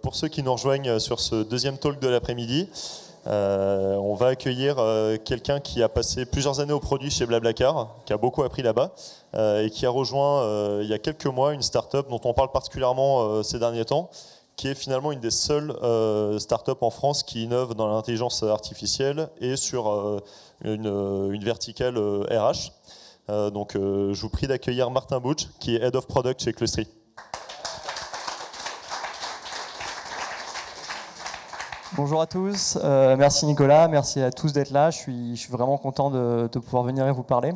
Pour ceux qui nous rejoignent sur ce deuxième talk de l'après-midi, on va accueillir quelqu'un qui a passé plusieurs années au produit chez Blablacar, qui a beaucoup appris là-bas, et qui a rejoint il y a quelques mois une start-up dont on parle particulièrement ces derniers temps, qui est finalement une des seules start-up en France qui innove dans l'intelligence artificielle et sur une verticale RH. Donc je vous prie d'accueillir Martin Bouch, qui est Head of Product chez Clustry. Bonjour à tous, merci Nicolas, merci à tous d'être là, je suis vraiment content de pouvoir venir et vous parler.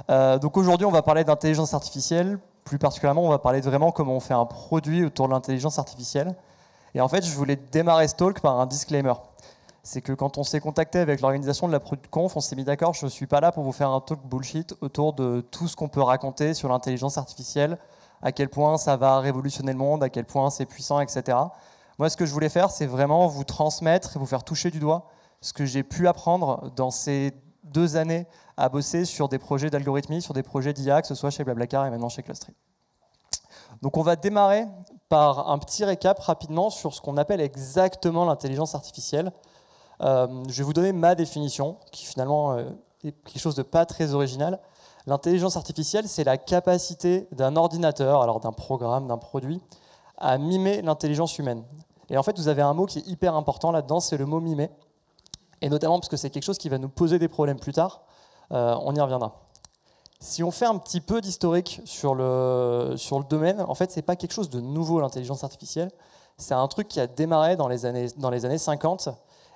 Donc aujourd'hui on va parler d'intelligence artificielle, plus particulièrement on va parler de vraiment comment on fait un produit autour de l'intelligence artificielle. Et en fait je voulais démarrer ce talk par un disclaimer. C'est que quand on s'est contacté avec l'organisation de la ProdConf, on s'est mis d'accord, je ne suis pas là pour vous faire un talk bullshit autour de tout ce qu'on peut raconter sur l'intelligence artificielle, à quel point ça va révolutionner le monde, à quel point c'est puissant, etc. Moi, ce que je voulais faire, c'est vraiment vous transmettre et vous faire toucher du doigt ce que j'ai pu apprendre dans ces 2 années à bosser sur des projets d'algorithmie, sur des projets d'IA, que ce soit chez Blablacar et maintenant chez Clustry. Donc on va démarrer par un petit récap rapidement sur ce qu'on appelle exactement l'intelligence artificielle. Je vais vous donner ma définition, qui finalement est quelque chose de pas très original. L'intelligence artificielle, c'est la capacité d'un ordinateur, alors d'un programme, d'un produit, à mimer l'intelligence humaine. Et en fait, vous avez un mot qui est hyper important là-dedans, c'est le mot mimer. Et notamment parce que c'est quelque chose qui va nous poser des problèmes plus tard. On y reviendra. Si on fait un petit peu d'historique sur le domaine, en fait, c'est pas quelque chose de nouveau, l'intelligence artificielle. C'est un truc qui a démarré dans les années 50.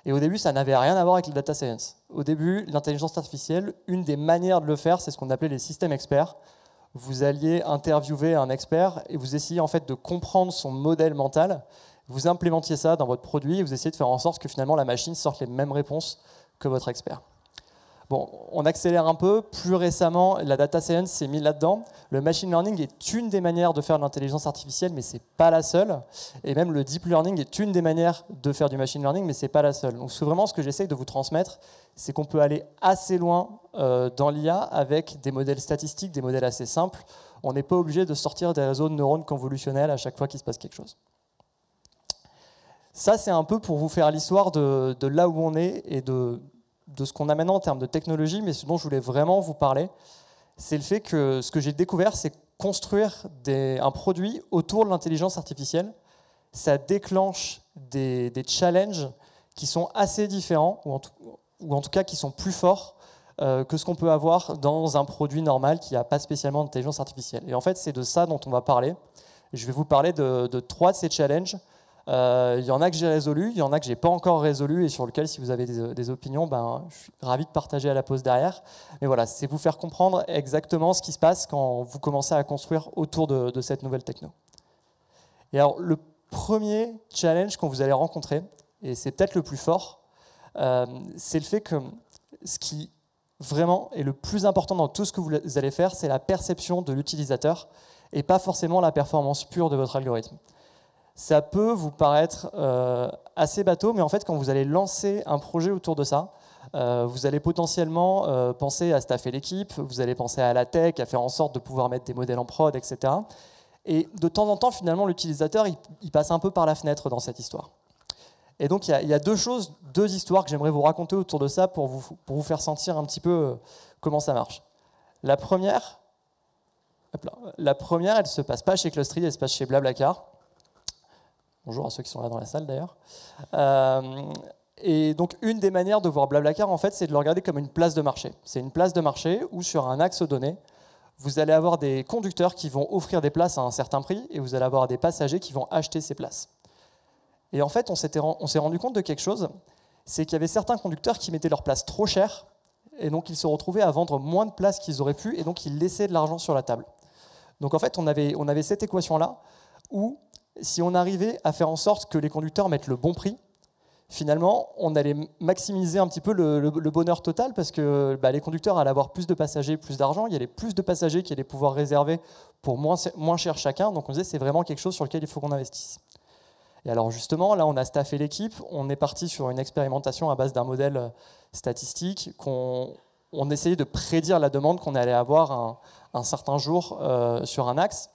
Et au début, ça n'avait rien à voir avec le data science. Au début, l'intelligence artificielle, une des manières de le faire, c'est ce qu'on appelait les systèmes experts. Vous alliez interviewer un expert et vous essayez en fait de comprendre son modèle mental. Vous implémentiez ça dans votre produit et vous essayez de faire en sorte que finalement la machine sorte les mêmes réponses que votre expert. Bon, on accélère un peu. Plus récemment, la data science s'est mise là-dedans. Le machine learning est une des manières de faire de l'intelligence artificielle, mais c'est pas la seule. Et même le deep learning est une des manières de faire du machine learning, mais c'est pas la seule. Donc vraiment, ce que j'essaye de vous transmettre, c'est qu'on peut aller assez loin dans l'IA avec des modèles statistiques, des modèles assez simples. On n'est pas obligé de sortir des réseaux de neurones convolutionnels à chaque fois qu'il se passe quelque chose. Ça, c'est un peu pour vous faire l'histoire de là où on est et de ce qu'on a maintenant en termes de technologie, mais ce dont je voulais vraiment vous parler, c'est le fait que ce que j'ai découvert, c'est construire un produit autour de l'intelligence artificielle. Ça déclenche des challenges qui sont assez différents, ou en tout cas qui sont plus forts que ce qu'on peut avoir dans un produit normal qui n'a pas spécialement d'intelligence artificielle. Et en fait, c'est de ça dont on va parler. Je vais vous parler de 3 de ces challenges. Il y en a que j'ai résolu, il y en a que j'ai pas encore résolu et sur lequel, si vous avez des opinions, je suis ravi de partager à la pause derrière. Mais voilà, c'est vous faire comprendre exactement ce qui se passe quand vous commencez à construire autour de cette nouvelle techno. Et alors, le premier challenge qu'on vous allez rencontrer, et c'est peut-être le plus fort, c'est le fait que ce qui vraiment est le plus important dans tout ce que vous allez faire, c'est la perception de l'utilisateur et pas forcément la performance pure de votre algorithme. Ça peut vous paraître assez bateau, mais en fait, quand vous allez lancer un projet autour de ça, vous allez potentiellement penser à staffer l'équipe, vous allez penser à la tech, à faire en sorte de pouvoir mettre des modèles en prod, etc. Et de temps en temps, finalement, l'utilisateur, il passe un peu par la fenêtre dans cette histoire. Et donc, il y a 2 histoires que j'aimerais vous raconter autour de ça pour vous faire sentir un petit peu comment ça marche. La première, elle ne se passe pas chez Clustry, elle se passe chez Blablacar. Bonjour à ceux qui sont là dans la salle d'ailleurs. Et donc une des manières de voir Blablacar, en fait, c'est de le regarder comme une place de marché. C'est une place de marché où sur un axe donné, vous allez avoir des conducteurs qui vont offrir des places à un certain prix et vous allez avoir des passagers qui vont acheter ces places. Et en fait, on s'est rendu compte de quelque chose, c'est qu'il y avait certains conducteurs qui mettaient leurs places trop chères et donc ils se retrouvaient à vendre moins de places qu'ils auraient pu et donc ils laissaient de l'argent sur la table. Donc en fait, on avait cette équation-là où si on arrivait à faire en sorte que les conducteurs mettent le bon prix, finalement, on allait maximiser un petit peu le bonheur total parce que les conducteurs allaient avoir plus de passagers, plus d'argent. Il y avait plus de passagers qui allaient pouvoir réserver pour moins cher chacun. Donc on disait c'est vraiment quelque chose sur lequel il faut qu'on investisse. Et alors justement, là, on a staffé l'équipe. On est parti sur une expérimentation à base d'un modèle statistique qu'on essayait de prédire la demande qu'on allait avoir un certain jour sur un axe.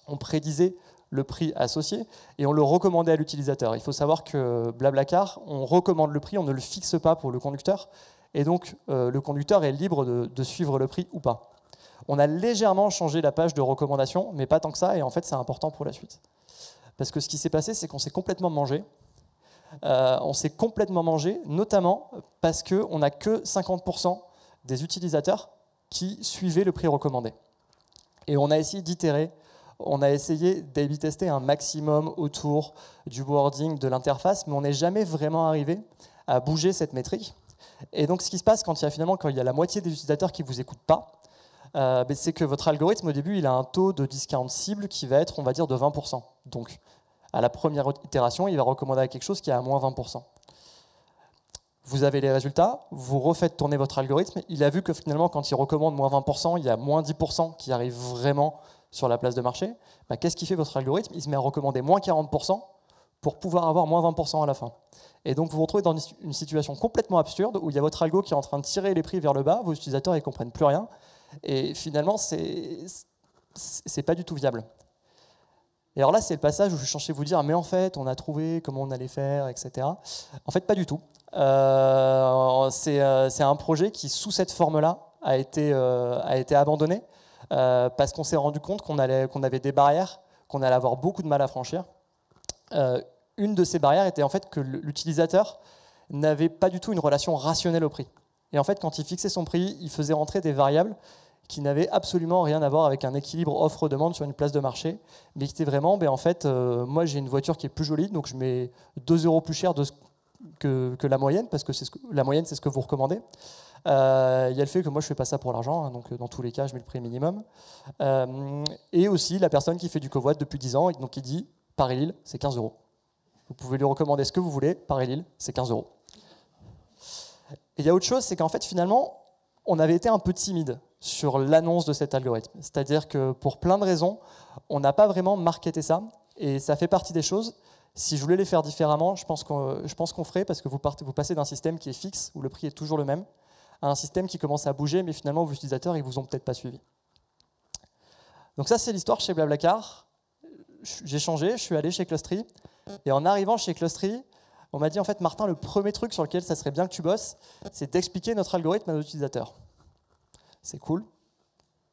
On prédisait le prix associé et on le recommandait à l'utilisateur. Il faut savoir que Blablacar, on recommande le prix, on ne le fixe pas pour le conducteur, et donc le conducteur est libre de suivre le prix ou pas. On a légèrement changé la page de recommandation, mais pas tant que ça, et en fait c'est important pour la suite. Parce que ce qui s'est passé, c'est qu'on s'est complètement mangé. On s'est complètement mangé, notamment parce qu'on n'a que 50% des utilisateurs qui suivaient le prix recommandé. Et on a essayé d'itérer, on a essayé d'A/B tester un maximum autour du wording, de l'interface, mais on n'est jamais vraiment arrivé à bouger cette métrique. Et donc ce qui se passe quand il y a la moitié des utilisateurs qui ne vous écoutent pas, c'est que votre algorithme au début il a un taux de discount cible qui va être, on va dire, de 20%. Donc à la première itération, il va recommander quelque chose qui est à moins 20%. Vous avez les résultats, vous refaites tourner votre algorithme. Il a vu que finalement, quand il recommande moins 20%, il y a moins 10% qui arrivent vraiment sur la place de marché. Qu'est-ce qu'il fait votre algorithme? Il se met à recommander moins 40% pour pouvoir avoir moins 20% à la fin. Et donc vous vous retrouvez dans une situation complètement absurde où il y a votre algo qui est en train de tirer les prix vers le bas, vos utilisateurs ne comprennent plus rien. Et finalement, c'est pas du tout viable. Et alors là, c'est le passage où je suis censé vous dire, mais en fait, on a trouvé comment on allait faire, etc. En fait, pas du tout. C'est un projet qui, sous cette forme-là, a été abandonné parce qu'on s'est rendu compte qu'on avait des barrières, qu'on allait avoir beaucoup de mal à franchir. Une de ces barrières était en fait que l'utilisateur n'avait pas du tout une relation rationnelle au prix. Et en fait, quand il fixait son prix, il faisait rentrer des variables qui n'avaient absolument rien à voir avec un équilibre offre-demande sur une place de marché, mais qui était vraiment, moi j'ai une voiture qui est plus jolie, donc je mets 2 € plus cher que la moyenne, parce que la moyenne c'est ce que vous recommandez. Il y a le fait que moi je fais pas ça pour l'argent, hein, donc dans tous les cas je mets le prix minimum. Et aussi la personne qui fait du covoit depuis 10 ans, et donc qui dit Paris-Lille c'est 15 €. Vous pouvez lui recommander ce que vous voulez, Paris-Lille c'est 15 €. Et il y a autre chose, c'est qu'en fait finalement on avait été un peu timide sur l'annonce de cet algorithme. C'est-à-dire que pour plein de raisons, on n'a pas vraiment marketé ça, et ça fait partie des choses. Si je voulais les faire différemment, je pense qu'on ferait, parce que vous passez d'un système qui est fixe, où le prix est toujours le même, à un système qui commence à bouger, mais finalement vos utilisateurs ils vous ont peut-être pas suivi. Donc ça c'est l'histoire chez Blablacar. J'ai changé, je suis allé chez Clustry, et en arrivant chez Clustry, on m'a dit en fait Martin, le premier truc sur lequel ça serait bien que tu bosses, c'est d'expliquer notre algorithme à nos utilisateurs. C'est cool,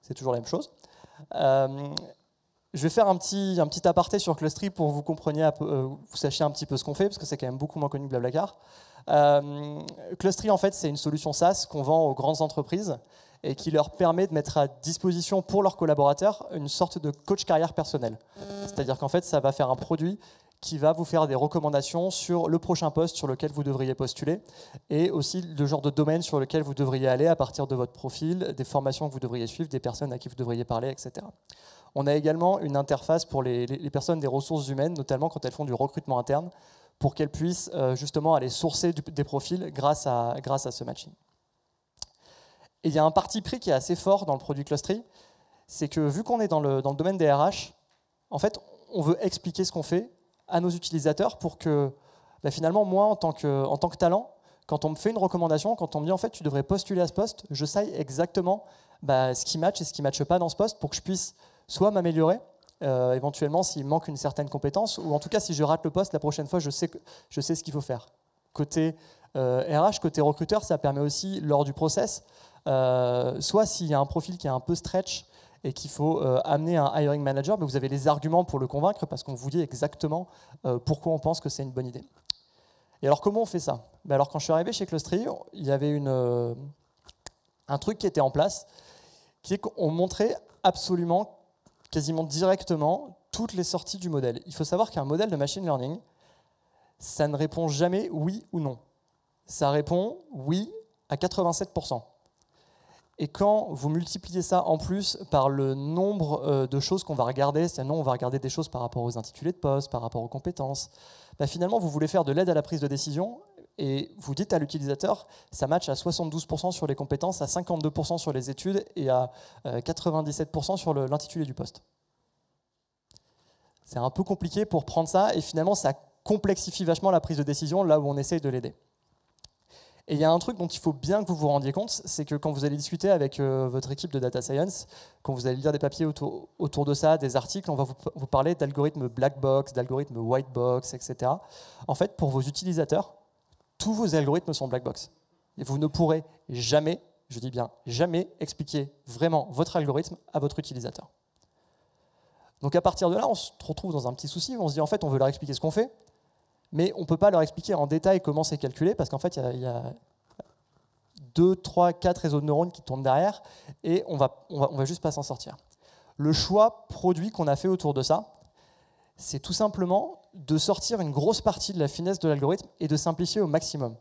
c'est toujours la même chose. Je vais faire un petit aparté sur Clustry pour que vous compreniez, vous sachiez un petit peu ce qu'on fait, parce que c'est quand même beaucoup moins connu que Blablacar. Clustry, en fait, c'est une solution SaaS qu'on vend aux grandes entreprises et qui leur permet de mettre à disposition pour leurs collaborateurs une sorte de coach carrière personnel. C'est-à-dire qu'en fait, ça va faire un produit qui va vous faire des recommandations sur le prochain poste sur lequel vous devriez postuler et aussi le genre de domaine sur lequel vous devriez aller à partir de votre profil, des formations que vous devriez suivre, des personnes à qui vous devriez parler, etc. On a également une interface pour les personnes des ressources humaines, notamment quand elles font du recrutement interne, pour qu'elles puissent justement aller sourcer des profils grâce à ce matching. Et il y a un parti pris qui est assez fort dans le produit Clustry, c'est que vu qu'on est dans le domaine des RH, en fait, on veut expliquer ce qu'on fait à nos utilisateurs pour que finalement, moi, en tant que talent, quand on me fait une recommandation, quand on me dit en fait tu devrais postuler à ce poste, je sais exactement ce qui match et ce qui ne matche pas dans ce poste pour que je puisse soit m'améliorer, éventuellement s'il me manque une certaine compétence, ou en tout cas si je rate le poste, la prochaine fois je sais ce qu'il faut faire. Côté RH, côté recruteur, ça permet aussi lors du process, soit s'il y a un profil qui est un peu stretch, et qu'il faut amener un hiring manager, mais vous avez les arguments pour le convaincre parce qu'on vous dit exactement pourquoi on pense que c'est une bonne idée. Et alors comment on fait ça? Alors quand je suis arrivé chez Clustry, il y avait un truc qui était en place, qui est qu'on montrait absolument, quasiment directement, toutes les sorties du modèle. Il faut savoir qu'un modèle de machine learning, ça ne répond jamais oui ou non. Ça répond oui à 87%. Et quand vous multipliez ça en plus par le nombre de choses qu'on va regarder, c'est-à-dire on va regarder des choses par rapport aux intitulés de poste, par rapport aux compétences, finalement vous voulez faire de l'aide à la prise de décision et vous dites à l'utilisateur, ça match à 72% sur les compétences, à 52% sur les études et à 97% sur l'intitulé du poste. C'est un peu compliqué pour prendre ça et finalement ça complexifie vachement la prise de décision là où on essaye de l'aider. Et il y a un truc dont il faut bien que vous vous rendiez compte, c'est que quand vous allez discuter avec votre équipe de data science, quand vous allez lire des papiers autour de ça, des articles, on va vous parler d'algorithmes black box, d'algorithmes white box, etc. En fait, pour vos utilisateurs, tous vos algorithmes sont black box. Et vous ne pourrez jamais, je dis bien jamais, expliquer vraiment votre algorithme à votre utilisateur. Donc à partir de là, on se retrouve dans un petit souci, où on se dit en fait, on veut leur expliquer ce qu'on fait, mais on ne peut pas leur expliquer en détail comment c'est calculé, parce qu'en fait, il y a 2, 3, 4 réseaux de neurones qui tournent derrière, et on va juste pas s'en sortir. Le choix produit qu'on a fait autour de ça, c'est tout simplement de sortir une grosse partie de la finesse de l'algorithme et de simplifier au maximum.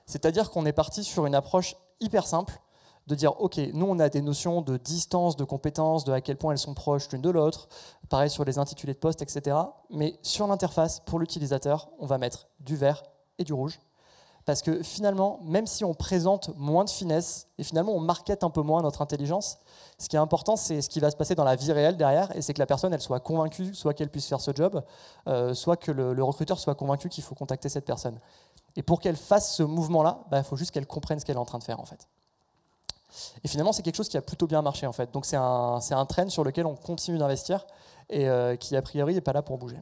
C'est-à-dire qu'on est parti sur une approche hyper simple, de dire, OK, nous on a des notions de distance, de compétences, de à quel point elles sont proches l'une de l'autre, pareil sur les intitulés de poste, etc. Mais sur l'interface, pour l'utilisateur, on va mettre du vert et du rouge. Parce que finalement, même si on présente moins de finesse, et finalement on markete un peu moins notre intelligence, ce qui est important, c'est ce qui va se passer dans la vie réelle derrière, et c'est que la personne elle soit convaincue, soit qu'elle puisse faire ce job, soit que le recruteur soit convaincu qu'il faut contacter cette personne. Et pour qu'elle fasse ce mouvement-là, il faut juste qu'elle comprenne ce qu'elle est en train de faire en fait. Et finalement, c'est quelque chose qui a plutôt bien marché en fait. Donc c'est un trend sur lequel on continue d'investir et qui a priori n'est pas là pour bouger.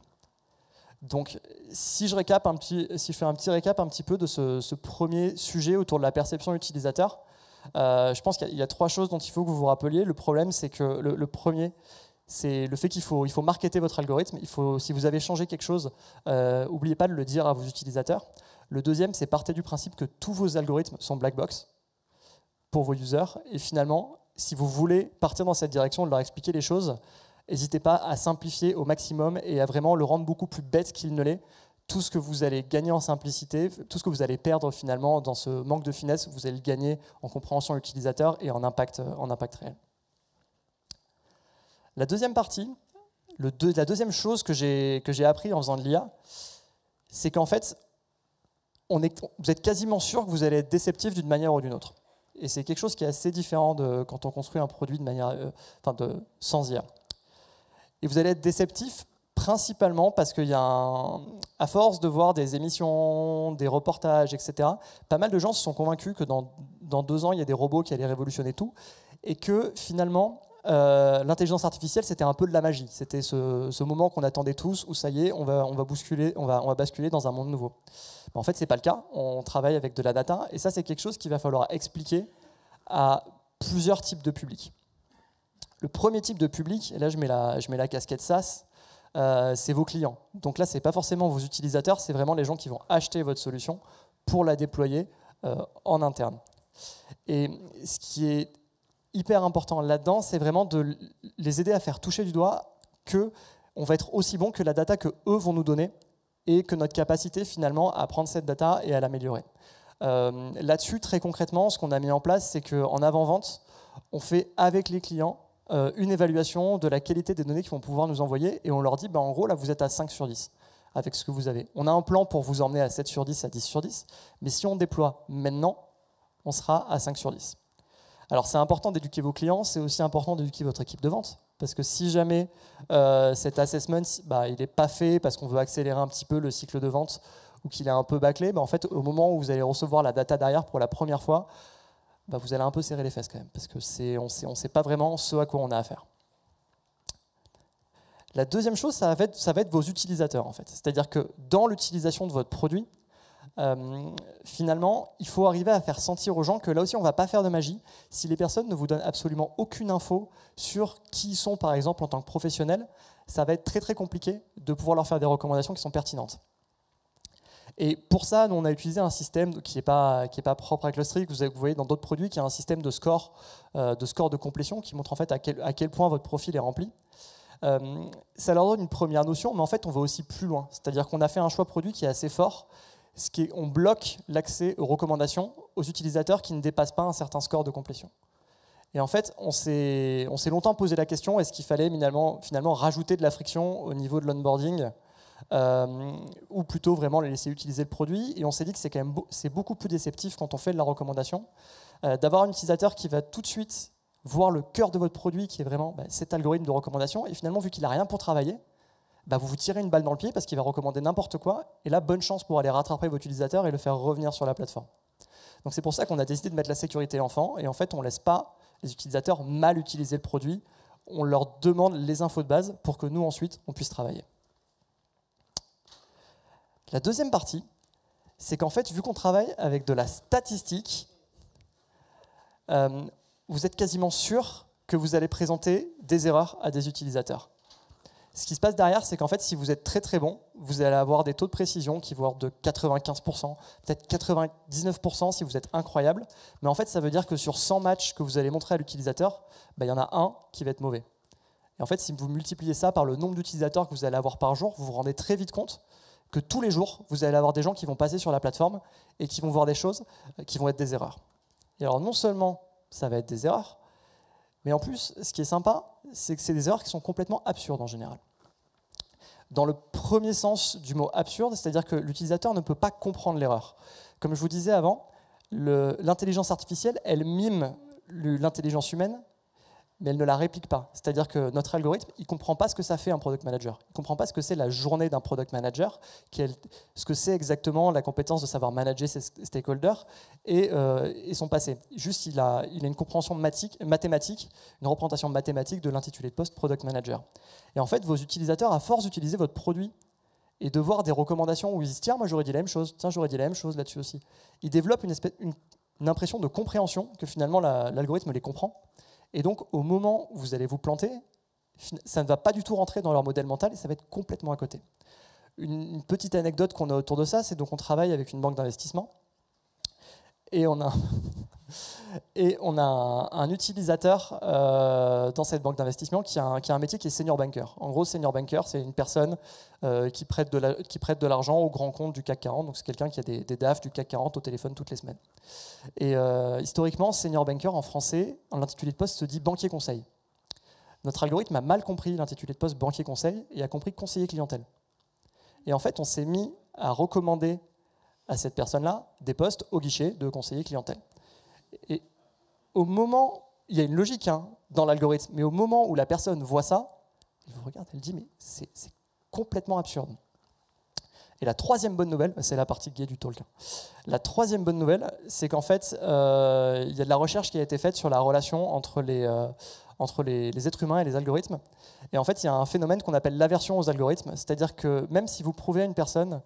Donc si je fais un petit récap un petit peu de ce premier sujet autour de la perception utilisateur, je pense qu'il y a 3 choses dont il faut que vous vous rappeliez. Le problème, c'est que le premier, c'est le fait qu'il faut marketer votre algorithme. Si vous avez changé quelque chose, n'oubliez pas de le dire à vos utilisateurs. Le deuxième, c'est partez du principe que tous vos algorithmes sont black box pour vos users. Et finalement, si vous voulez partir dans cette direction, de leur expliquer les choses, n'hésitez pas à simplifier au maximum et à vraiment le rendre beaucoup plus bête qu'il ne l'est. Tout ce que vous allez gagner en simplicité, tout ce que vous allez perdre finalement dans ce manque de finesse, vous allez le gagner en compréhension utilisateur et en impact réel. La deuxième partie, la deuxième chose que j'ai appris en faisant de l'IA, c'est qu'en fait, vous êtes quasiment sûr que vous allez être déceptif d'une manière ou d'une autre. Et c'est quelque chose qui est assez différent de quand on construit un produit de manière, sans IA. Et vous allez être déceptif principalement parce qu'il y a à force de voir des émissions, des reportages, etc., pas mal de gens se sont convaincus que dans 2 ans, il y a des robots qui allaient révolutionner tout, et que finalement, l'intelligence artificielle, c'était un peu de la magie. C'était ce moment qu'on attendait tous, où ça y est, on va basculer dans un monde nouveau. Mais en fait, ce n'est pas le cas. On travaille avec de la data, et ça, c'est quelque chose qu'il va falloir expliquer à plusieurs types de publics. Le premier type de public, et là je mets la casquette SaaS, c'est vos clients. Donc là, ce n'est pas forcément vos utilisateurs, c'est vraiment les gens qui vont acheter votre solution pour la déployer en interne. Et ce qui est hyper important là-dedans, c'est vraiment de les aider à faire toucher du doigt qu'on va être aussi bon que la data qu'eux vont nous donner et que notre capacité finalement à prendre cette data et à l'améliorer. Là-dessus, très concrètement, ce qu'on a mis en place, c'est qu'en avant-vente, on fait avec les clients une évaluation de la qualité des données qu'ils vont pouvoir nous envoyer et on leur dit, en gros, là, vous êtes à 5 sur 10 avec ce que vous avez. On a un plan pour vous emmener à 7 sur 10, à 10 sur 10, mais si on déploie maintenant, on sera à 5 sur 10. Alors c'est important d'éduquer vos clients, c'est aussi important d'éduquer votre équipe de vente, parce que si jamais cet assessment il n'est pas fait parce qu'on veut accélérer un petit peu le cycle de vente ou qu'il est un peu bâclé, en fait, au moment où vous allez recevoir la data derrière pour la première fois, vous allez un peu serrer les fesses quand même, parce qu'on ne sait pas vraiment ce à quoi on a affaire. La deuxième chose, ça va être vos utilisateurs, en fait. C'est-à-dire que dans l'utilisation de votre produit, finalement, il faut arriver à faire sentir aux gens que là aussi, on ne va pas faire de magie. Si les personnes ne vous donnent absolument aucune info sur qui ils sont, par exemple, en tant que professionnels, ça va être très très compliqué de pouvoir leur faire des recommandations qui sont pertinentes. Et pour ça, nous, on a utilisé un système qui n'est pas propre à Clustry, que vous voyez dans d'autres produits, qui est un système de score de complétion qui montre en fait à quel point votre profil est rempli. Ça leur donne une première notion, mais en fait, on va aussi plus loin. C'est-à-dire qu'on a fait un choix produit qui est assez fort. On bloque l'accès aux recommandations aux utilisateurs qui ne dépassent pas un certain score de complétion. Et en fait, on s'est longtemps posé la question, est-ce qu'il fallait finalement rajouter de la friction au niveau de l'onboarding ou plutôt vraiment les laisser utiliser le produit. Et on s'est dit que c'est beaucoup plus déceptif quand on fait de la recommandation, d'avoir un utilisateur qui va tout de suite voir le cœur de votre produit, qui est vraiment cet algorithme de recommandation, et finalement, vu qu'il n'a rien pour travailler, bah vous vous tirez une balle dans le pied parce qu'il va recommander n'importe quoi. Et là, bonne chance pour aller rattraper votre utilisateur et le faire revenir sur la plateforme. Donc c'est pour ça qu'on a décidé de mettre la sécurité enfant. Et en fait, on ne laisse pas les utilisateurs mal utiliser le produit. On leur demande les infos de base pour que nous, ensuite, on puisse travailler. La deuxième partie, c'est qu'en fait, vu qu'on travaille avec de la statistique, vous êtes quasiment sûr que vous allez présenter des erreurs à des utilisateurs. Ce qui se passe derrière, c'est qu'en fait, si vous êtes très très bon, vous allez avoir des taux de précision qui vont être de 95%, peut-être 99% si vous êtes incroyable. Mais en fait, ça veut dire que sur 100 matchs que vous allez montrer à l'utilisateur, il y en a un qui va être mauvais. Et en fait, si vous multipliez ça par le nombre d'utilisateurs que vous allez avoir par jour, vous vous rendez très vite compte que tous les jours, vous allez avoir des gens qui vont passer sur la plateforme et qui vont voir des choses qui vont être des erreurs. Et alors, non seulement ça va être des erreurs, mais en plus, ce qui est sympa, c'est que c'est des erreurs qui sont complètement absurdes en général. Dans le premier sens du mot absurde, c'est-à-dire que l'utilisateur ne peut pas comprendre l'erreur. Comme je vous disais avant, l'intelligence artificielle, elle mime l'intelligence humaine, mais elle ne la réplique pas. C'est-à-dire que notre algorithme, il ne comprend pas ce que ça fait un product manager. Il ne comprend pas ce que c'est la journée d'un product manager, ce que c'est exactement la compétence de savoir manager ses stakeholders et son passé. Juste, il a une compréhension mathématique, une représentation mathématique de l'intitulé de poste product manager. Et en fait, vos utilisateurs, à force d'utiliser votre produit et de voir des recommandations où ils disent « Tiens, moi j'aurais dit la même chose, tiens, j'aurais dit la même chose là-dessus aussi », ils développent une impression de compréhension que finalement l'algorithme les comprend. Et donc, au moment où vous allez vous planter, ça ne va pas du tout rentrer dans leur modèle mental et ça va être complètement à côté. Une petite anecdote qu'on a autour de ça, c'est donc on travaille avec une banque d'investissement et on a un utilisateur dans cette banque d'investissement qui a un métier qui est senior banker. En gros, senior banker, c'est une personne qui prête de l'argent aux grands comptes du CAC 40. Donc, c'est quelqu'un qui a des DAF du CAC 40 au téléphone toutes les semaines. Et historiquement, senior banker en français, en l'intitulé de poste se dit banquier conseil. Notre algorithme a mal compris l'intitulé de poste banquier conseil et a compris conseiller clientèle. Et en fait, on s'est mis à recommander à cette personne-là des postes au guichet de conseiller clientèle. Et au moment, il y a une logique dans l'algorithme, mais au moment où la personne voit ça, elle vous regarde, elle dit mais c'est complètement absurde. Et la troisième bonne nouvelle, c'est la partie gay du talk. La troisième bonne nouvelle, c'est qu'en fait, il y a de la recherche qui a été faite sur la relation entre les êtres humains et les algorithmes. Et en fait, il y a un phénomène qu'on appelle l'aversion aux algorithmes, c'est-à-dire que même si vous prouvez à une personne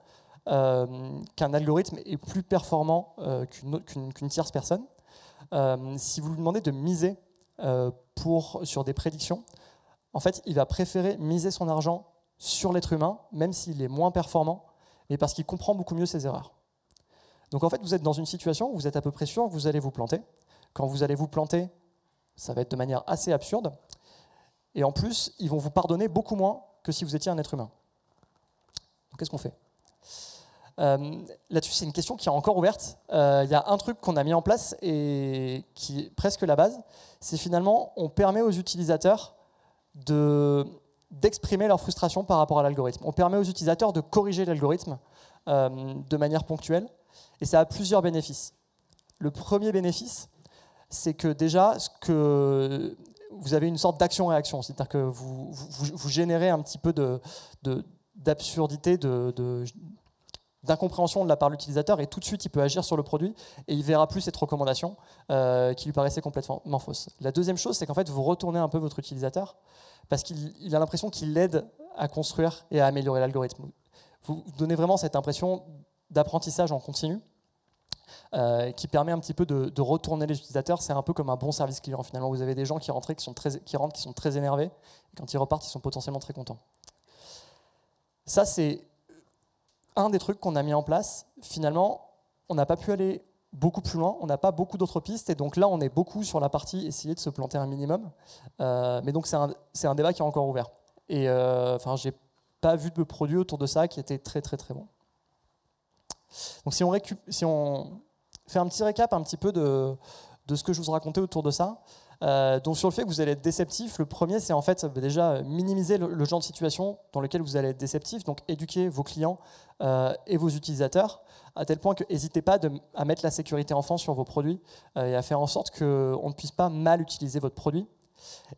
qu'un algorithme est plus performant qu'une tierce personne, si vous lui demandez de miser sur des prédictions, en fait, il va préférer miser son argent sur l'être humain, même s'il est moins performant, mais parce qu'il comprend beaucoup mieux ses erreurs. Donc en fait, vous êtes dans une situation où vous êtes à peu près sûr que vous allez vous planter. Quand vous allez vous planter, ça va être de manière assez absurde. Et en plus, ils vont vous pardonner beaucoup moins que si vous étiez un être humain. Donc qu'est-ce qu'on fait ? Là-dessus, c'est une question qui est encore ouverte. Il y a un truc qu'on a mis en place et qui est presque la base, c'est finalement, on permet aux utilisateurs d'exprimer leur frustration par rapport à l'algorithme. On permet aux utilisateurs de corriger l'algorithme de manière ponctuelle, et ça a plusieurs bénéfices. Le premier bénéfice, c'est que déjà, vous avez une sorte d'action-réaction, c'est-à-dire que vous générez un petit peu d'absurdité, d'incompréhension de la part de l'utilisateur, et tout de suite il peut agir sur le produit et il verra plus cette recommandation qui lui paraissait complètement fausse. La deuxième chose, c'est qu'en fait vous retournez un peu votre utilisateur parce qu'il a l'impression qu'il l'aide à construire et à améliorer l'algorithme. Vous donnez vraiment cette impression d'apprentissage en continu qui permet un petit peu de retourner les utilisateurs. C'est un peu comme un bon service client finalement. Vous avez des gens qui rentrent qui sont très énervés, et quand ils repartent ils sont potentiellement très contents. Ça c'est un des trucs qu'on a mis en place. Finalement, on n'a pas pu aller beaucoup plus loin, on n'a pas beaucoup d'autres pistes, et donc là, on est beaucoup sur la partie essayer de se planter un minimum. Mais donc, c'est un débat qui est encore ouvert. Et j'ai pas vu de produit autour de ça qui était très, très, très bon. Donc, si on fait un petit récap un petit peu de ce que je vous racontais autour de ça, donc sur le fait que vous allez être déceptif, le premier c'est en fait déjà minimiser le genre de situation dans lequel vous allez être déceptif, donc éduquer vos clients et vos utilisateurs à tel point que n'hésitez pas à mettre la sécurité enfant sur vos produits et à faire en sorte qu'on ne puisse pas mal utiliser votre produit.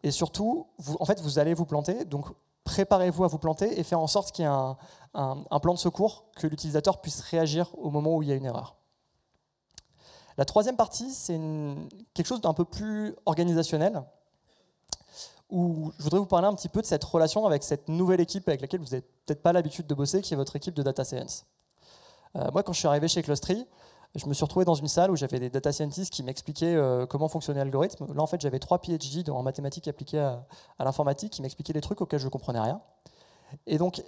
Et surtout, vous allez vous planter, donc préparez-vous à vous planter et faire en sorte qu'il y ait un plan de secours, que l'utilisateur puisse réagir au moment où il y a une erreur. La troisième partie, c'est quelque chose d'un peu plus organisationnel, où je voudrais vous parler un petit peu de cette relation avec cette nouvelle équipe avec laquelle vous n'avez peut-être pas l'habitude de bosser, qui est votre équipe de data science. Moi, quand je suis arrivé chez Clostry, je me suis retrouvé dans une salle où j'avais des data scientists qui m'expliquaient comment fonctionnait l'algorithme. Là, en fait, j'avais 3 PhD en mathématiques appliquées à l'informatique qui m'expliquaient des trucs auxquels je ne comprenais rien. Et donc,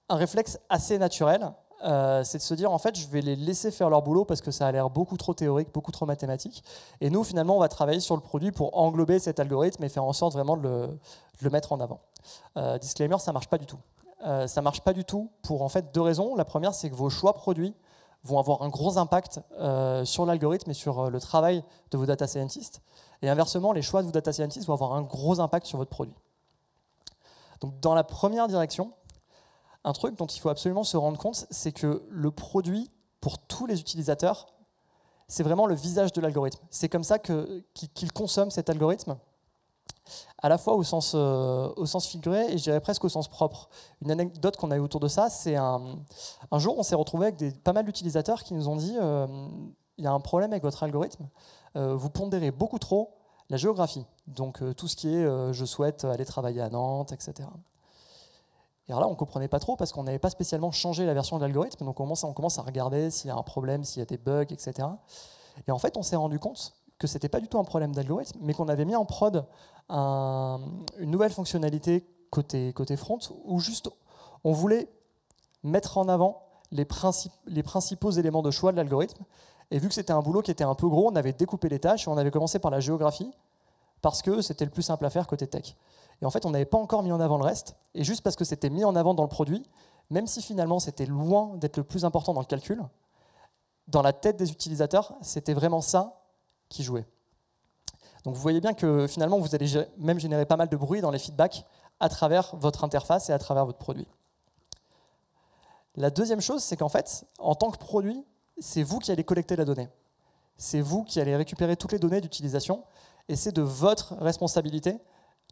un réflexe assez naturel, c'est de se dire, en fait, je vais les laisser faire leur boulot parce que ça a l'air beaucoup trop théorique, beaucoup trop mathématique. Et nous, finalement, on va travailler sur le produit pour englober cet algorithme et faire en sorte vraiment de le mettre en avant. Disclaimer, ça ne marche pas du tout. Ça ne marche pas du tout pour en fait 2 raisons. La première, c'est que vos choix produits vont avoir un gros impact sur l'algorithme et sur le travail de vos data scientists. Et inversement, les choix de vos data scientists vont avoir un gros impact sur votre produit. Donc, dans la première direction, un truc dont il faut absolument se rendre compte, c'est que le produit, pour tous les utilisateurs, c'est vraiment le visage de l'algorithme. C'est comme ça qu'ils consomment cet algorithme, à la fois au sens figuré et je dirais presque au sens propre. Une anecdote qu'on a eu autour de ça, c'est un jour, on s'est retrouvé avec pas mal d'utilisateurs qui nous ont dit il y a un problème avec votre algorithme, vous pondérez beaucoup trop la géographie, donc tout ce qui est je souhaite aller travailler à Nantes, etc. Et alors là, on ne comprenait pas trop parce qu'on n'avait pas spécialement changé la version de l'algorithme, donc on commence à regarder s'il y a un problème, s'il y a des bugs, etc. Et en fait, on s'est rendu compte que ce n'était pas du tout un problème d'algorithme, mais qu'on avait mis en prod une nouvelle fonctionnalité côté front, où juste on voulait mettre en avant les principaux éléments de choix de l'algorithme. Et vu que c'était un boulot qui était un peu gros, on avait découpé les tâches et on avait commencé par la géographie, parce que c'était le plus simple à faire côté tech. Et en fait, on n'avait pas encore mis en avant le reste. Et juste parce que c'était mis en avant dans le produit, même si finalement c'était loin d'être le plus important dans le calcul, dans la tête des utilisateurs, c'était vraiment ça qui jouait. Donc vous voyez bien que finalement, vous allez même générer pas mal de bruit dans les feedbacks à travers votre interface et à travers votre produit. La deuxième chose, c'est qu'en fait, en tant que produit, c'est vous qui allez collecter la donnée. C'est vous qui allez récupérer toutes les données d'utilisation et c'est de votre responsabilité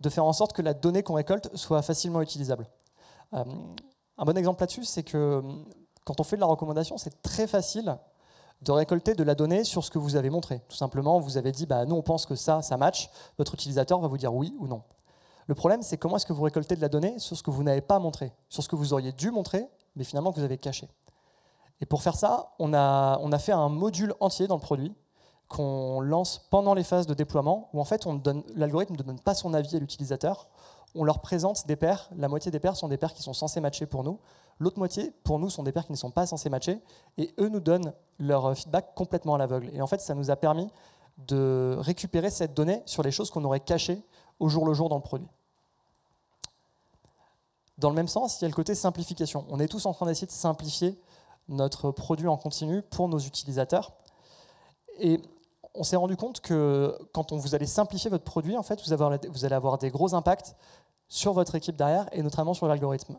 de faire en sorte que la donnée qu'on récolte soit facilement utilisable. Un bon exemple là-dessus, c'est que quand on fait de la recommandation, c'est très facile de récolter de la donnée sur ce que vous avez montré. Tout simplement, vous avez dit, nous on pense que ça match, votre utilisateur va vous dire oui ou non. Le problème, c'est comment est-ce que vous récoltez de la donnée sur ce que vous n'avez pas montré, sur ce que vous auriez dû montrer, mais finalement que vous avez caché. Et pour faire ça, on a fait un module entier dans le produit qu'on lance pendant les phases de déploiement, où en fait l'algorithme ne donne pas son avis à l'utilisateur, on leur présente des pairs, la moitié des pairs sont des pairs qui sont censés matcher pour nous, l'autre moitié pour nous sont des pairs qui ne sont pas censés matcher, et eux nous donnent leur feedback complètement à l'aveugle. Et en fait ça nous a permis de récupérer cette donnée sur les choses qu'on aurait cachées au jour le jour dans le produit. Dans le même sens, il y a le côté simplification. On est tous en train d'essayer de simplifier notre produit en continu pour nos utilisateurs. Et on s'est rendu compte que quand vous allez simplifier votre produit, en fait, vous allez avoir des gros impacts sur votre équipe derrière et notamment sur l'algorithme.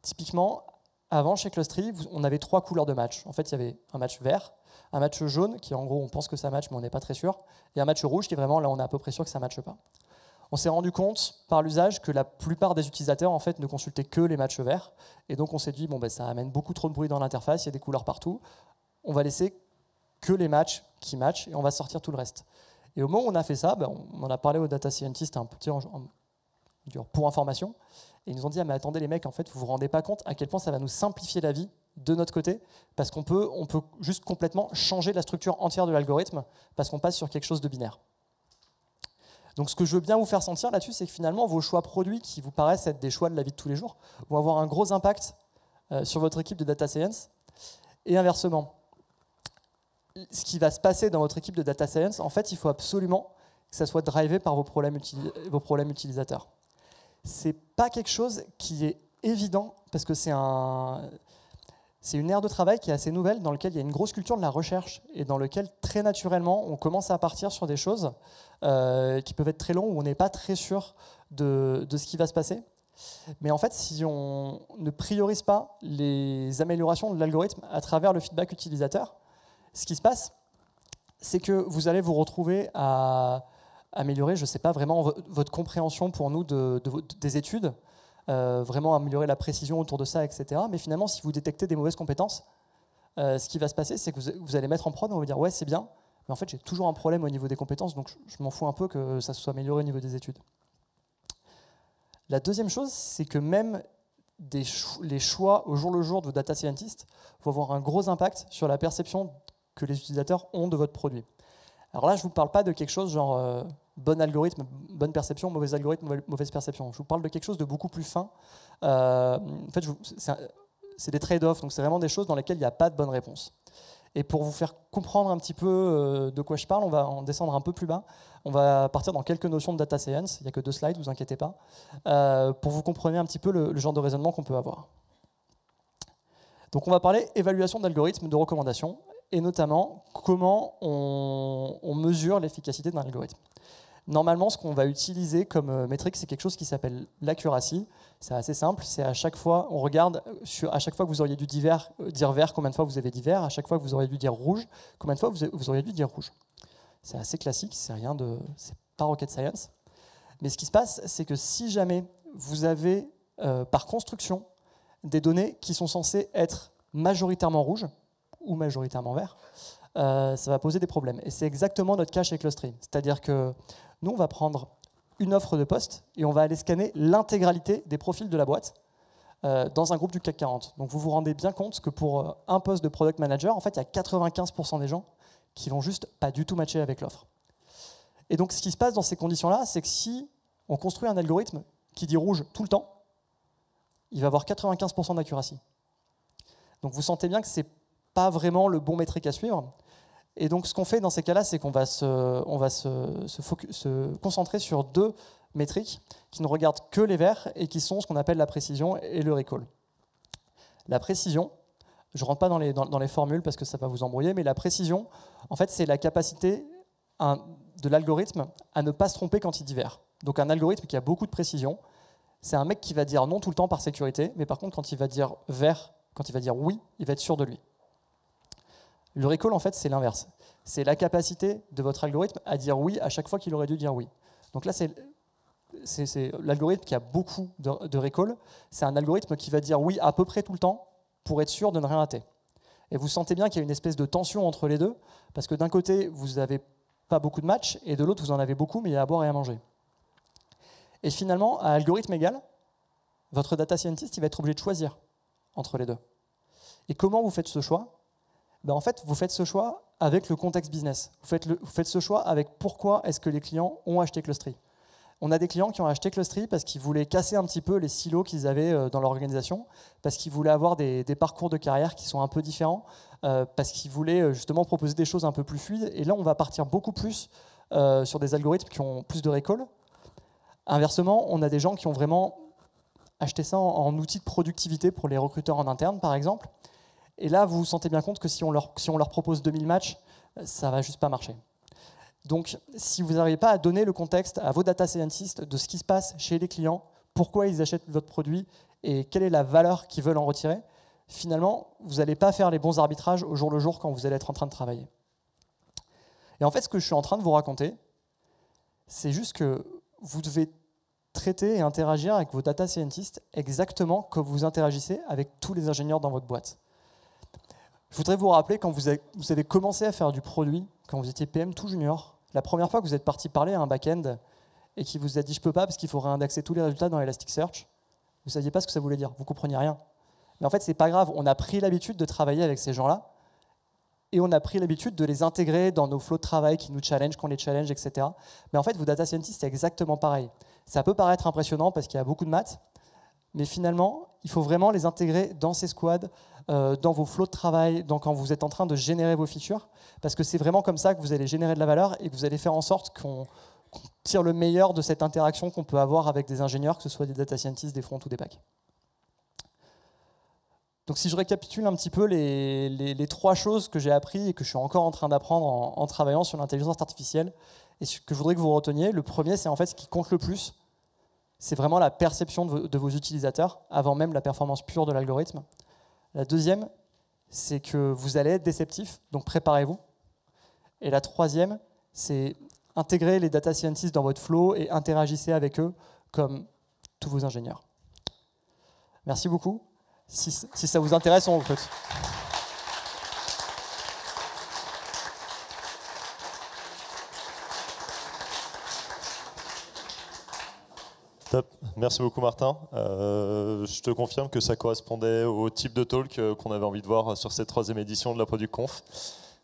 Typiquement, avant, chez Clostry, on avait 3 couleurs de match. En fait, il y avait un match vert, un match jaune, qui en gros, on pense que ça match, mais on n'est pas très sûr, et un match rouge, qui est vraiment, là, on est à peu près sûr que ça ne matche pas. On s'est rendu compte, par l'usage, que la plupart des utilisateurs en fait, ne consultaient que les matchs verts, et donc on s'est dit, ça amène beaucoup trop de bruit dans l'interface, il y a des couleurs partout, on va laisser que les matchs qui matchent, et on va sortir tout le reste. Et au moment où on a fait ça, on en a parlé aux data scientists un petit pour information, et ils nous ont dit, mais attendez les mecs, en fait, vous vous rendez pas compte à quel point ça va nous simplifier la vie de notre côté, parce qu'on peut juste complètement changer la structure entière de l'algorithme, parce qu'on passe sur quelque chose de binaire. Donc ce que je veux bien vous faire sentir là-dessus, c'est que finalement, vos choix produits, qui vous paraissent être des choix de la vie de tous les jours, vont avoir un gros impact sur votre équipe de data science, et inversement. Ce qui va se passer dans votre équipe de data science, en fait, il faut absolument que ça soit drivé par vos problèmes utilisateurs. C'est pas quelque chose qui est évident, parce que c'est une aire de travail qui est assez nouvelle, dans laquelle il y a une grosse culture de la recherche, et dans laquelle, très naturellement, on commence à partir sur des choses qui peuvent être très longues, où on n'est pas très sûr de ce qui va se passer. Mais en fait, si on ne priorise pas les améliorations de l'algorithme à travers le feedback utilisateur, ce qui se passe, c'est que vous allez vous retrouver à améliorer, je ne sais pas vraiment, votre compréhension pour nous des études, vraiment améliorer la précision autour de ça, etc. Mais finalement, si vous détectez des mauvaises compétences, ce qui va se passer, c'est que vous allez mettre en prod, on va dire ouais, c'est bien, mais en fait, j'ai toujours un problème au niveau des compétences, donc je m'en fous un peu que ça soit amélioré au niveau des études. La deuxième chose, c'est que même les choix au jour le jour de vos data scientists vont avoir un gros impact sur la perception que les utilisateurs ont de votre produit. Alors là, je ne vous parle pas de quelque chose genre bon algorithme, bonne perception, mauvais algorithme, mauvaise perception. Je vous parle de quelque chose de beaucoup plus fin. En fait, c'est des trade-offs, donc c'est vraiment des choses dans lesquelles il n'y a pas de bonne réponse. Et pour vous faire comprendre un petit peu de quoi je parle, on va en descendre un peu plus bas. On va partir dans quelques notions de data science. Il n'y a que 2 slides, ne vous inquiétez pas, pour vous compreniez un petit peu le genre de raisonnement qu'on peut avoir. Donc on va parler évaluation d'algorithmes de recommandation, et notamment comment on mesure l'efficacité d'un algorithme. Normalement, ce qu'on va utiliser comme métrique, c'est quelque chose qui s'appelle l'accuracy. C'est assez simple, c'est à chaque fois, on regarde, à chaque fois que vous auriez dû dire vert, combien de fois vous avez dit vert, à chaque fois que vous auriez dû dire rouge, combien de fois vous auriez dû dire rouge. C'est assez classique, c'est pas rocket science. Mais ce qui se passe, c'est que si jamais vous avez, par construction, des données qui sont censées être majoritairement rouges ou majoritairement verts, ça va poser des problèmes. Et c'est exactement notre cas chez Clostry. C'est-à-dire que nous, on va prendre une offre de poste et on va aller scanner l'intégralité des profils de la boîte dans un groupe du CAC 40. Donc vous vous rendez bien compte que pour un poste de product manager, en fait, il y a 95% des gens qui vont juste pas du tout matcher avec l'offre. Et donc ce qui se passe dans ces conditions-là, c'est que si on construit un algorithme qui dit rouge tout le temps, il va avoir 95% d'accuracy. Donc vous sentez bien que c'est pas vraiment le bon métrique à suivre. Et donc ce qu'on fait dans ces cas-là, c'est qu'on va se concentrer sur 2 métriques qui ne regardent que les verts et qui sont ce qu'on appelle la précision et le recall. La précision, je ne rentre pas dans les formules parce que ça va vous embrouiller, mais la précision, en fait, c'est la capacité de l'algorithme à ne pas se tromper quand il dit vert. Donc un algorithme qui a beaucoup de précision, c'est un mec qui va dire non tout le temps par sécurité, mais par contre, quand il va dire vert, quand il va dire oui, il va être sûr de lui. Le recall, en fait, c'est l'inverse. C'est la capacité de votre algorithme à dire oui à chaque fois qu'il aurait dû dire oui. Donc là, c'est l'algorithme qui a beaucoup de recall. C'est un algorithme qui va dire oui à peu près tout le temps pour être sûr de ne rien rater. Et vous sentez bien qu'il y a une espèce de tension entre les deux, parce que d'un côté, vous n'avez pas beaucoup de matchs, et de l'autre, vous en avez beaucoup, mais il y a à boire et à manger. Et finalement, à algorithme égal, votre data scientist il va être obligé de choisir entre les deux. Et comment vous faites ce choix ? Ben en fait, vous faites ce choix avec le contexte business. Vous faites ce choix avec pourquoi est-ce que les clients ont acheté Clostry. On a des clients qui ont acheté Clostry parce qu'ils voulaient casser un petit peu les silos qu'ils avaient dans leur organisation, parce qu'ils voulaient avoir des parcours de carrière qui sont un peu différents, parce qu'ils voulaient justement proposer des choses un peu plus fluides. Et là, on va partir beaucoup plus sur des algorithmes qui ont plus de recall. Inversement, on a des gens qui ont vraiment acheté ça en outil de productivité pour les recruteurs en interne, par exemple. Et là, vous vous sentez bien compte que si on leur propose 2000 matchs, ça ne va juste pas marcher. Donc, si vous n'arrivez pas à donner le contexte à vos data scientists de ce qui se passe chez les clients, pourquoi ils achètent votre produit et quelle est la valeur qu'ils veulent en retirer, finalement, vous n'allez pas faire les bons arbitrages au jour le jour quand vous allez être en train de travailler. Et en fait, ce que je suis en train de vous raconter, c'est juste que vous devez traiter et interagir avec vos data scientists exactement comme vous interagissez avec tous les ingénieurs dans votre boîte. Je voudrais vous rappeler, quand vous avez commencé à faire du produit, quand vous étiez PM tout junior, la première fois que vous êtes parti parler à un back-end et qui vous a dit « je peux pas parce qu'il faut réindexer tous les résultats dans Elasticsearch », vous ne saviez pas ce que ça voulait dire, vous ne compreniez rien. Mais en fait, ce n'est pas grave, on a pris l'habitude de travailler avec ces gens-là et on a pris l'habitude de les intégrer dans nos flots de travail qui nous challenge, qu'on les challenge, etc. Mais en fait, vos data scientists, c'est exactement pareil. Ça peut paraître impressionnant parce qu'il y a beaucoup de maths, mais finalement, il faut vraiment les intégrer dans ces squads, dans vos flots de travail, quand vous êtes en train de générer vos features, parce que c'est vraiment comme ça que vous allez générer de la valeur et que vous allez faire en sorte qu'on tire le meilleur de cette interaction qu'on peut avoir avec des ingénieurs, que ce soit des data scientists, des fronts ou des backs. Donc si je récapitule un petit peu les 3 choses que j'ai appris et que je suis encore en train d'apprendre en travaillant sur l'intelligence artificielle, et ce que je voudrais que vous reteniez, le premier, c'est en fait ce qui compte le plus, c'est vraiment la perception de vos utilisateurs, avant même la performance pure de l'algorithme. La deuxième, c'est que vous allez être déceptif, donc préparez-vous. Et la troisième, c'est intégrer les data scientists dans votre flow et interagissez avec eux comme tous vos ingénieurs. Merci beaucoup. Si ça vous intéresse, on recrute. Top. Merci beaucoup Martin. Je te confirme que ça correspondait au type de talk qu'on avait envie de voir sur cette 3e édition de la Product Conf.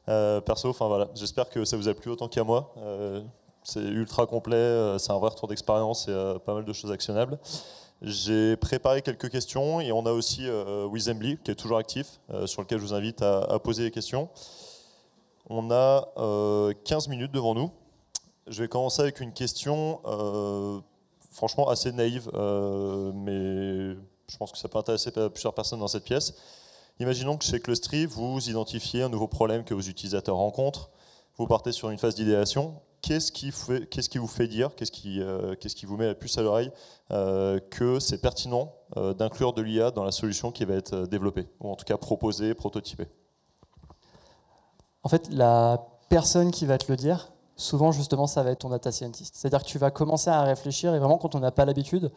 Perso, voilà, j'espère que ça vous a plu autant qu'à moi. C'est ultra complet, c'est un vrai retour d'expérience et pas mal de choses actionnables. J'ai préparé quelques questions et on a aussi Wizembly qui est toujours actif, sur lequel je vous invite à poser des questions. On a 15 minutes devant nous. Je vais commencer avec une question franchement assez naïve, mais je pense que ça peut intéresser plusieurs personnes dans cette pièce. Imaginons que chez Clustry, vous identifiez un nouveau problème que vos utilisateurs rencontrent, vous partez sur une phase d'idéation. Qu'est-ce qui vous fait dire, qu'est-ce qui vous met la puce à l'oreille que c'est pertinent d'inclure de l'IA dans la solution qui va être développée, ou en tout cas proposée, prototypée? En fait, la personne qui va te le dire, souvent, justement, ça va être ton data scientist. C'est-à-dire que tu vas commencer à réfléchir et vraiment, quand on n'a pas l'habitude,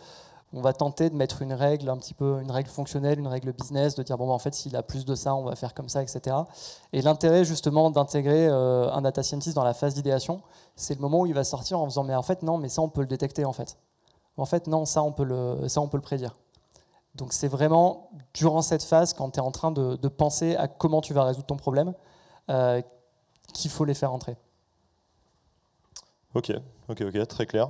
on va tenter de mettre une règle, un petit peu une règle fonctionnelle, une règle business, de dire bon, en fait, s'il a plus de ça, on va faire comme ça, etc. Et l'intérêt, justement, d'intégrer un data scientist dans la phase d'idéation, c'est le moment où il va sortir en faisant mais en fait, non, mais ça, on peut le détecter, en fait. En fait, non, ça, on peut le prédire. Donc, c'est vraiment durant cette phase, quand tu es en train de penser à comment tu vas résoudre ton problème, qu'il faut les faire entrer. Ok, très clair.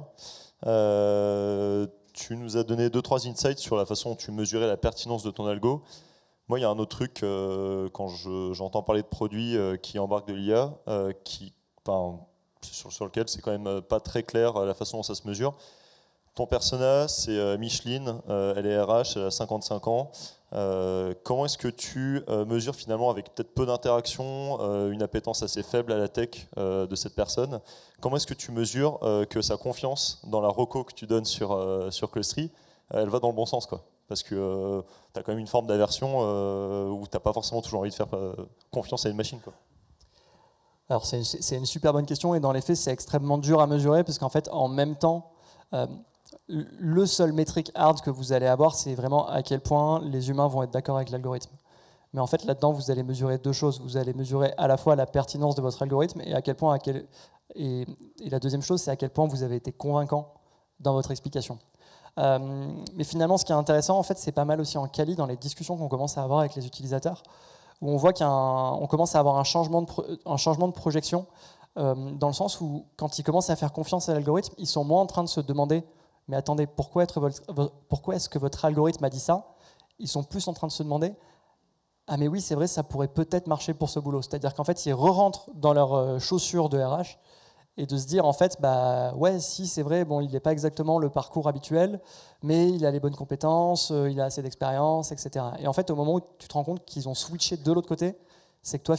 Tu nous as donné 2-3 insights sur la façon dont tu mesurais la pertinence de ton algo. Moi, il y a un autre truc, quand j'entends parler de produits qui embarquent de l'IA, sur lequel c'est quand même pas très clair la façon dont ça se mesure. Ton persona, c'est Micheline, elle est RH, elle a 55 ans. Comment est-ce que tu mesures finalement, avec peut-être peu d'interaction, une appétence assez faible à la tech de cette personne? Comment est-ce que tu mesures que sa confiance dans la reco que tu donnes sur Clustry, elle va dans le bon sens, quoi? Parce que tu as quand même une forme d'aversion où tu n'as pas forcément toujours envie de faire confiance à une machine, quoi. Alors c'est une super bonne question et dans les faits, c'est extrêmement dur à mesurer parce qu'en fait, en même temps, le seul métrique hard que vous allez avoir, c'est vraiment à quel point les humains vont être d'accord avec l'algorithme. Mais en fait, là-dedans, vous allez mesurer deux choses. Vous allez mesurer à la fois la pertinence de votre algorithme et à quel point, et la deuxième chose, c'est à quel point vous avez été convaincant dans votre explication. Mais finalement, ce qui est intéressant, en fait, c'est pas mal aussi en quali dans les discussions qu'on commence à avoir avec les utilisateurs, où on voit qu'on commence à avoir un changement de projection, dans le sens où, quand ils commencent à faire confiance à l'algorithme, ils sont moins en train de se demander mais attendez, pourquoi est-ce que votre algorithme a dit ça? Ils sont plus en train de se demander ah mais oui, c'est vrai, ça pourrait peut-être marcher pour ce boulot. C'est-à-dire qu'en fait, ils re-rentrent dans leurs chaussures de RH et de se dire en fait, bah ouais, si c'est vrai, bon, il n'est pas exactement le parcours habituel, mais il a les bonnes compétences, il a assez d'expérience, etc. Et en fait, au moment où tu te rends compte qu'ils ont switché de l'autre côté, c'est que toi,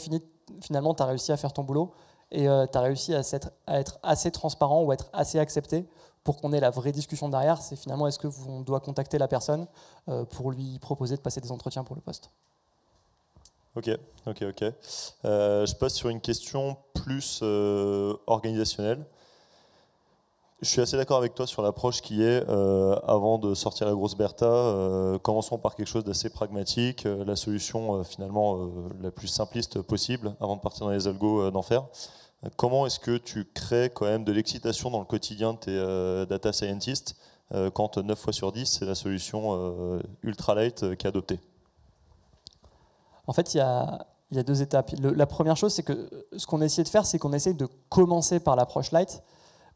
finalement, tu as réussi à faire ton boulot et tu as réussi à être assez transparent ou être assez accepté pour qu'on ait la vraie discussion derrière. C'est finalement, est-ce qu'on doit contacter la personne pour lui proposer de passer des entretiens pour le poste. Ok. Je passe sur une question plus organisationnelle. Je suis assez d'accord avec toi sur l'approche qui est, avant de sortir la grosse Bertha, commençons par quelque chose d'assez pragmatique, la solution finalement la plus simpliste possible, avant de partir dans les algos d'enfer. Comment est-ce que tu crées quand même de l'excitation dans le quotidien de tes data scientists quand 9 fois sur 10, c'est la solution ultra light qui est adoptée? En fait, il y a deux étapes. La première chose, c'est que ce qu'on essaie de faire, c'est qu'on essaie de commencer par l'approche light.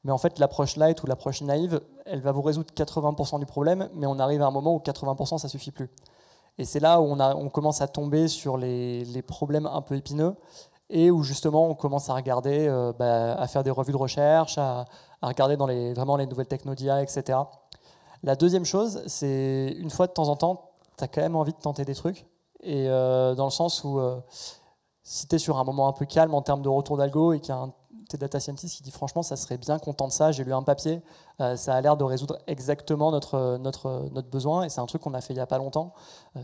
Mais en fait, l'approche light ou l'approche naïve, elle va vous résoudre 80% du problème, mais on arrive à un moment où 80% ça suffit plus. Et c'est là où on commence à tomber sur les problèmes un peu épineux et où justement on commence à regarder, à faire des revues de recherche, à regarder dans vraiment les nouvelles techno d'IA, etc. La deuxième chose, c'est une fois de temps en temps, tu as quand même envie de tenter des trucs. Et dans le sens où si tu es sur un moment un peu calme en termes de retour d'algo et qu'il y a tes data scientists qui dit franchement ça serait bien qu'on tente ça, j'ai lu un papier, ça a l'air de résoudre exactement notre besoin, et c'est un truc qu'on a fait il n'y a pas longtemps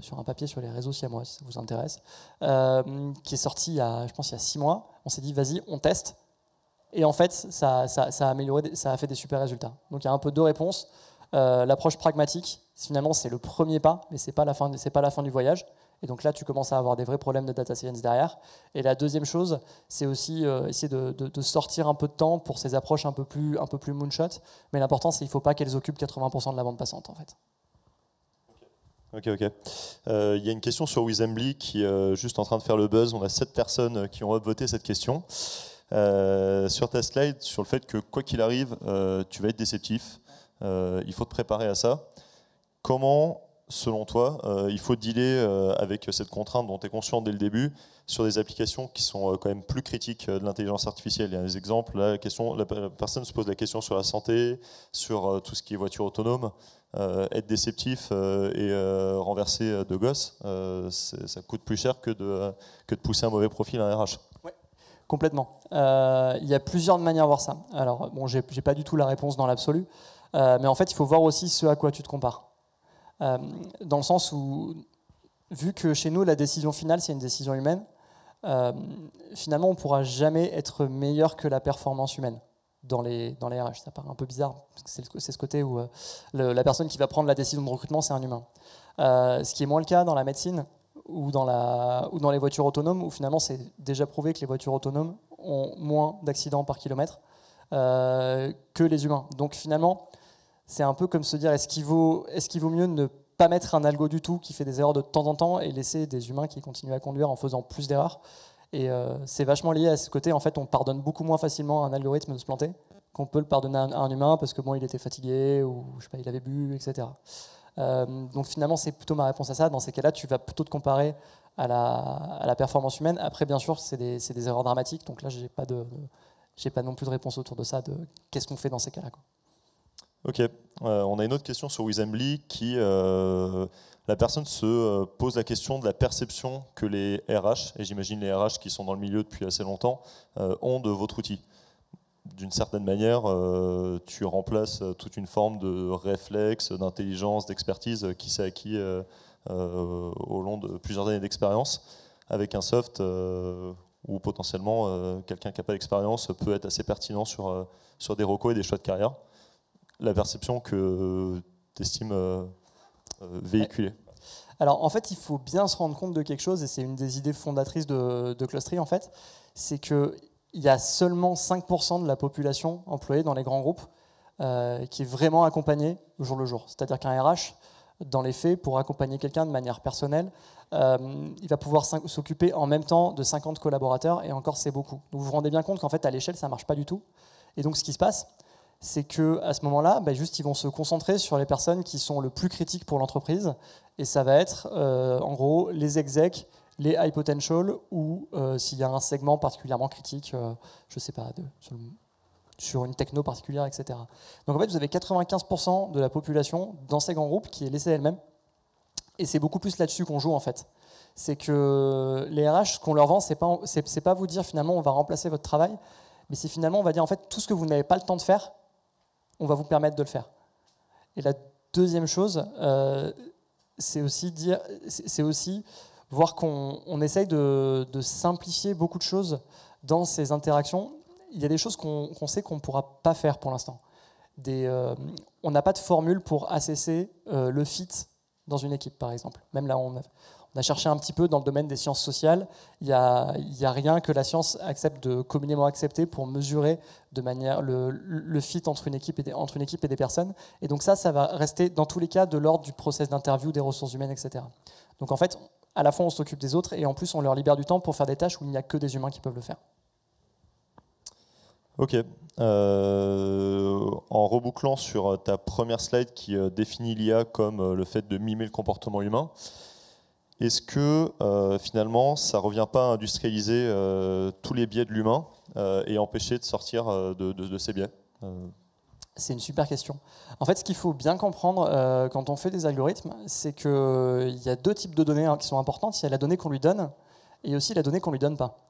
sur un papier sur les réseaux siamois, si ça vous intéresse, qui est sorti je pense il y a 6 mois. On s'est dit vas-y, on teste, et en fait ça a amélioré, ça a fait des super résultats. Donc il y a un peu deux réponses. L'approche pragmatique, finalement, c'est le premier pas, mais c'est pas la fin du voyage. Et donc là, tu commences à avoir des vrais problèmes de data science derrière. Et la deuxième chose, c'est aussi essayer de sortir un peu de temps pour ces approches un peu plus moonshot. Mais l'important, c'est qu'il ne faut pas qu'elles occupent 80% de la bande passante, en fait. Ok. Il y a une question sur Weasembly qui est juste en train de faire le buzz. On a 7 personnes qui ont voté cette question. Sur ta slide, sur le fait que quoi qu'il arrive, tu vas être déceptif. Il faut te préparer à ça. Comment, selon toi, il faut dealer avec cette contrainte dont tu es conscient dès le début sur des applications qui sont quand même plus critiques de l'intelligence artificielle? Il y a des exemples. Là, la personne se pose la question sur la santé, sur tout ce qui est voiture autonome. Être déceptif et renverser de gosses, ça coûte plus cher que de pousser un mauvais profil à un RH. Ouais. Complètement. Il y a plusieurs manières de voir ça. Alors, bon, j'ai pas du tout la réponse dans l'absolu, mais en fait, il faut voir aussi ce à quoi tu te compares. Dans le sens où, vu que chez nous, la décision finale, c'est une décision humaine, finalement, on ne pourra jamais être meilleur que la performance humaine dans les RH. Ça paraît un peu bizarre, parce que c'est ce côté où la personne qui va prendre la décision de recrutement, c'est un humain. Ce qui est moins le cas dans la médecine ou dans les voitures autonomes, où finalement, c'est déjà prouvé que les voitures autonomes ont moins d'accidents par kilomètre que les humains. Donc finalement, c'est un peu comme se dire, est-ce qu'il vaut mieux ne pas mettre un algo du tout qui fait des erreurs de temps en temps et laisser des humains qui continuent à conduire en faisant plus d'erreurs? Et c'est vachement lié à ce côté, en fait, on pardonne beaucoup moins facilement à un algorithme de se planter qu'on peut le pardonner à un humain parce que bon, il était fatigué ou je sais pas, il avait bu, etc. Donc finalement, c'est plutôt ma réponse à ça. Dans ces cas-là, tu vas plutôt te comparer à la performance humaine. Après, bien sûr, c'est des erreurs dramatiques. Donc là, j'ai pas non plus de réponse autour de ça, de qu'est-ce qu'on fait dans ces cas-là, quoi. Ok, on a une autre question sur Weasembly qui, la personne se pose la question de la perception que les RH, et j'imagine les RH qui sont dans le milieu depuis assez longtemps, ont de votre outil. D'une certaine manière, tu remplaces toute une forme de réflexe, d'intelligence, d'expertise qui s'est acquis au long de plusieurs années d'expérience avec un soft où potentiellement quelqu'un qui n'a pas d'expérience peut être assez pertinent sur des recos et des choix de carrière. La perception que tu estimes véhiculer. Alors en fait, il faut bien se rendre compte de quelque chose, et c'est une des idées fondatrices de Clustery en fait, c'est qu'il y a seulement 5% de la population employée dans les grands groupes qui est vraiment accompagnée au jour le jour. C'est-à-dire qu'un RH, dans les faits, pour accompagner quelqu'un de manière personnelle, il va pouvoir s'occuper en même temps de 50 collaborateurs, et encore c'est beaucoup. Donc vous vous rendez bien compte qu'en fait à l'échelle ça ne marche pas du tout. Et donc ce qui se passe, c'est qu'à ce moment-là, juste, ils vont se concentrer sur les personnes qui sont le plus critiques pour l'entreprise. Et ça va être, en gros, les execs, les high potential, ou s'il y a un segment particulièrement critique, je ne sais pas, sur une techno particulière, etc. Donc en fait, vous avez 95% de la population dans ces grands groupes qui est laissée elle-même. Et c'est beaucoup plus là-dessus qu'on joue, en fait. C'est que les RH, ce qu'on leur vend, c'est pas vous dire, finalement, on va remplacer votre travail, mais c'est finalement, on va dire, en fait, tout ce que vous n'avez pas le temps de faire, on va vous permettre de le faire. Et la deuxième chose, c'est aussi voir qu'on essaye de simplifier beaucoup de choses dans ces interactions. Il y a des choses qu'on sait qu'on ne pourra pas faire pour l'instant. On n'a pas de formule pour assesser le fit dans une équipe, par exemple. Même là, on a cherché un petit peu dans le domaine des sciences sociales. Il n'y a rien que la science accepte de communément accepter pour mesurer de manière le fit entre une équipe et des personnes. Et donc ça va rester dans tous les cas de l'ordre du process d'interview, des ressources humaines, etc. Donc en fait, à la fois on s'occupe des autres et en plus on leur libère du temps pour faire des tâches où il n'y a que des humains qui peuvent le faire. Ok. En rebouclant sur ta première slide qui définit l'IA comme le fait de mimer le comportement humain, est-ce que finalement ça ne revient pas à industrialiser tous les biais de l'humain et empêcher de sortir de ces biais? C'est une super question. En fait, ce qu'il faut bien comprendre quand on fait des algorithmes, c'est qu'il y a deux types de données qui sont importantes. Il y a la donnée qu'on lui donne et aussi la donnée qu'on ne lui donne pas.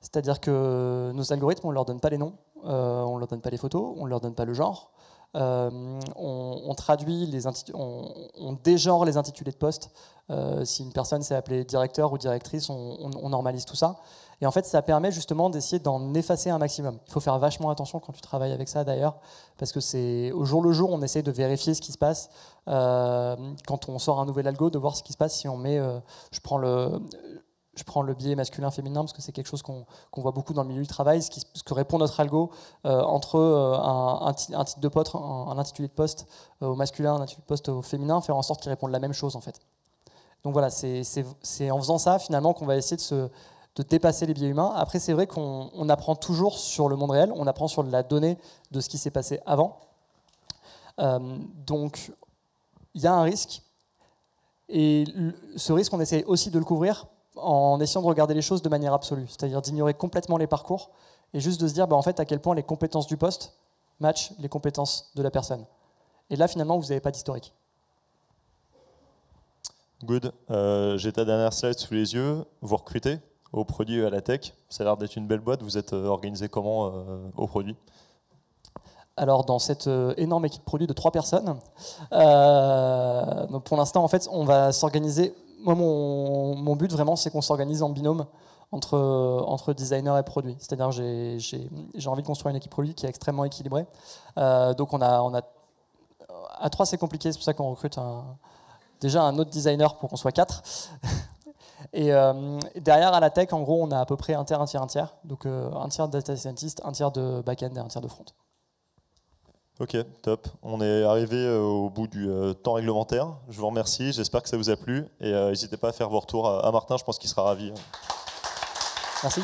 C'est-à-dire que nos algorithmes, on ne leur donne pas les noms, on ne leur donne pas les photos, on ne leur donne pas le genre. On traduit on dégenre les intitulés de poste. Si une personne s'est appelée directeur ou directrice, on normalise tout ça. Et en fait, ça permet justement d'essayer d'en effacer un maximum. Il faut faire vachement attention quand tu travailles avec ça d'ailleurs, parce que c'est au jour le jour, on essaie de vérifier ce qui se passe quand on sort un nouvel algo, de voir ce qui se passe si on met, je prends le biais masculin-féminin parce que c'est quelque chose qu'on voit beaucoup dans le milieu du travail, ce que répond notre algo entre un titre de poste, un intitulé de poste au masculin, un intitulé de poste au féminin, faire en sorte qu'ils répondent la même chose en fait. Donc voilà, c'est en faisant ça finalement qu'on va essayer de dépasser les biais humains. Après, c'est vrai qu'on apprend toujours sur le monde réel, on apprend sur la donnée de ce qui s'est passé avant. Donc il y a un risque, et ce risque, on essaie aussi de le couvrir en essayant de regarder les choses de manière absolue, c'est-à-dire d'ignorer complètement les parcours et juste de se dire en fait à quel point les compétences du poste matchent les compétences de la personne. Et là, finalement, vous n'avez pas d'historique. Good. J'ai ta dernière slide sous les yeux. Vous recrutez au produit et à la tech. Ça a l'air d'être une belle boîte. Vous êtes organisé comment au produit ? Alors, dans cette énorme équipe produit de 3 personnes, donc pour l'instant, en fait, on va s'organiser. Moi, mon but vraiment, c'est qu'on s'organise en binôme entre designer et produit. C'est-à-dire, j'ai envie de construire une équipe produit qui est extrêmement équilibrée. Donc, on a à 3, c'est compliqué. C'est pour ça qu'on recrute déjà un autre designer pour qu'on soit 4. Et derrière, à la tech, en gros, on a à peu près un tiers. Donc, un tiers de data scientist, un tiers de back-end et un tiers de front. Ok, top. On est arrivé au bout du temps réglementaire. Je vous remercie, j'espère que ça vous a plu. Et n'hésitez pas à faire vos retours à Martin, je pense qu'il sera ravi. Merci.